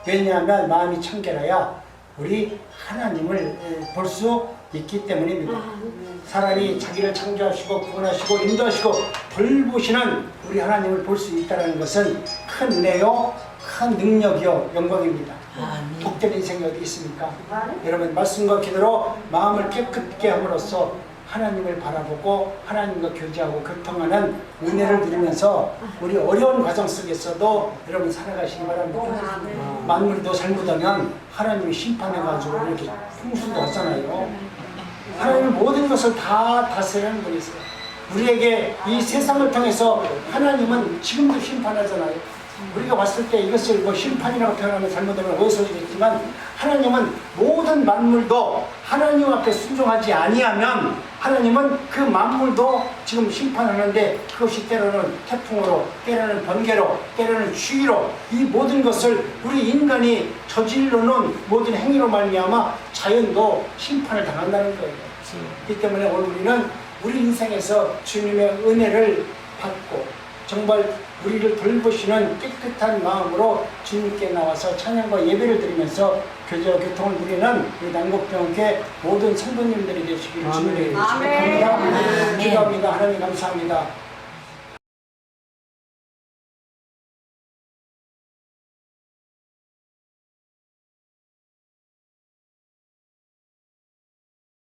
왜냐하면 마음이 청결해야 우리 하나님을 볼 수 있기 때문입니다. 사람이 자기를 창조하시고 구원하시고 인도하시고 돌보시는 우리 하나님을 볼 수 있다는 것은 큰 은혜요, 큰 능력이요, 영광입니다. 복된 인생이 어디 있습니까? 여러분 말씀과 기도로 마음을 깨끗게 함으로써 하나님을 바라보고 하나님과 교제하고 교통하는 은혜를 누리면서 우리 어려운 과정 속에서도 여러분 살아가시기 바랍니다. 만물도 잘못하면 하나님이 심판해가지고 이렇게 풍수도 없잖아요. 하나님은 모든 것을 다 다스리는 분이세요. 우리에게 이 세상을 통해서 하나님은 지금도 심판하잖아요. 우리가 봤을 때 이것을 뭐 심판이라고 표현하면 잘못하면 어리석이겠지만 하나님은 모든 만물도 하나님 앞에 순종하지 아니하면 하나님은 그 만물도 지금 심판하는데 그것이 때로는 태풍으로 때로는 번개로 때로는 추위로 이 모든 것을 우리 인간이 저질러 놓은 모든 행위로 말미암아 자연도 심판을 당한다는 거예요. 그렇기 때문에 오늘 우리는 우리 인생에서 주님의 은혜를 받고 정말 우리를 돌보시는 깨끗한 마음으로 주님께 나와서 찬양과 예배를 드리면서 교제와 교통을 누리는 우리 난곡병원교회 모든 성도님들이 되시기를 주님의 이름으로 축복합니다. 기도합니다. 하나님 감사합니다.